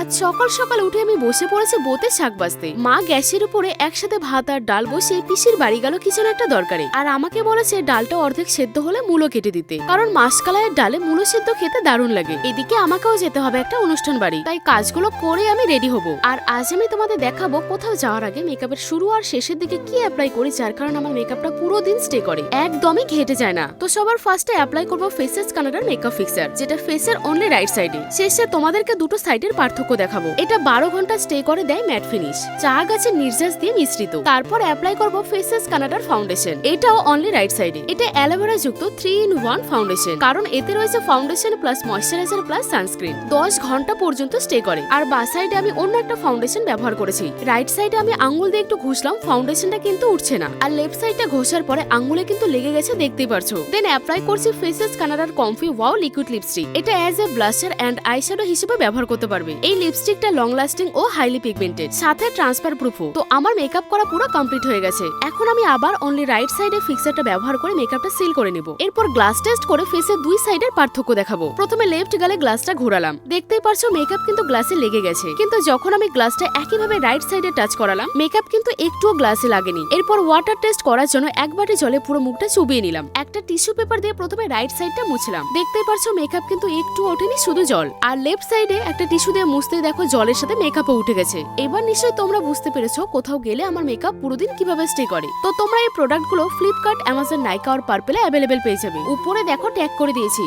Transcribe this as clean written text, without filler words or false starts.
আজ সকাল সকাল উঠে আমি বসে পড়েছি বোতে শাক বাজতে। মা গ্যাসের উপরে একসাথে ভাত আর ডাল বসিয়ে পিসির বাড়ি গেল কিছু একটা দরকারে, আর আমাকে বলেছে ডালটা অর্ধেক সেদ্ধ হলে মূলো কেটে দিতে, কারণ মাসকালাইয়ের ডালে মূলো সেদ্ধ খেতে দারুণ লাগে। এদিকে আমাকেও যেতে হবে একটা অনুষ্ঠান বাড়ি, তাই কাজগুলো করে আমি রেডি হব। আর আজ আমি তোমাদের দেখাবো কোথাও যাওয়ার আগে মেকআপের শুরু আর শেষের দিকে কি অ্যাপ্লাই করি, যার কারণে আমার মেকআপটা পুরো দিন স্টে করে, একদমই ঘেটে যায় না। তো সবার ফার্স্টে অ্যাপ্লাই করবো ফেসেস কানাডার মেকআপ ফিক্সার, যেটা ফেসের অনলি রাইট সাইডে। শেষে তোমাদেরকে দুটো সাইডের পার্থক্য দেখাবো। এটা 12 ঘন্টা স্টে করে দেয় ম্যাট ফিনিশ, চা গাছের নির্যাস দিয়ে মিশ্রিত। তারপর অ্যাপ্লাই করবো ফেসেস কানাডার ফাউন্ডেশন, এটাও অনলি রাইট সাইডে। এটা অ্যালোভেরা যুক্ত 3-in-1 ফাউন্ডেশন, কারণ এতে রয়েছে foundation plus moisturiser plus sunscreen. 10 ঘন্টা পর্যন্ত স্টে করে। আর বা সাইডে আমি অন্য একটা ফাউন্ডেশন ব্যবহার করেছি। রাইট সাইডে আমি আঙ্গুল দিয়ে একটু ঘষলাম, ফাউন্ডেশনটা কিন্তু উঠছে না। আর লেফট সাইডটা ঘষার পরে আঙ্গুলে কিন্তু লেগে গেছে, দেখতেই পারছো। দেন অ্যাপ্লাই করছি ফেসেস কানাডার কমফি ওয়াও লিকুইড লিপস্টিক। এটা as a blusher and eyeshadow হিসেবে ব্যবহার করতে পারবে। এই লিপস্টিকটা লং লাস্টিং ও হাইলি পিগমেন্টেড, সাথে ট্রান্সফার প্রুফও। তো আমার মেকআপ করা পুরো কমপ্লিট হয়ে গেছে। এখন আমি আবার অনলি রাইট সাইডে ফিক্সারটা ব্যবহার করে মেকআপটা সিল করে নেব। এরপর গ্লাস টেস্ট করে ফেসের দুই সাইডের পার্থক্য দেখাবো। প্রথমে লেফট গালে গ্লাসটা ঘোরালাম, দেখতেই পারছো মেকআপ কিন্তু গ্লাসে লেগে গেছে। কিন্তু যখন আমি গ্লাসটা একইভাবে রাইট সাইডে টাচ করালাম, মেকআপ কিন্তু একটুও গ্লাসে লাগেনি। এরপর ওয়াটার টেস্ট করার জন্য এক বাটি জলে পুরো মুখটা চুবিয়ে নিলাম। একটা টিস্যু পেপার দিয়ে প্রথমে রাইট সাইডটা মুছলাম, দেখতেই পারছো মেকআপ কিন্তু একটু ওঠেনি, শুধু জল। আর লেফট সাইডে একটা টিস্যু দিয়ে মুছতেই দেখো জলের সাথে মেকআপও উঠে গেছে। এবার নিশ্চয়ই তোমরা বুঝতে পেরেছো কোথাও গেলে আমার মেকআপ পুরো দিন কিভাবে স্টে করে। তো তোমরা এই প্রোডাক্টগুলো ফ্লিপকার্ট, অ্যামাজন, নাইকা আর পার্পেলে অ্যাভেলেবেল পেয়ে যাবে। উপরে দেখো ট্যাগ করে দিয়েছি।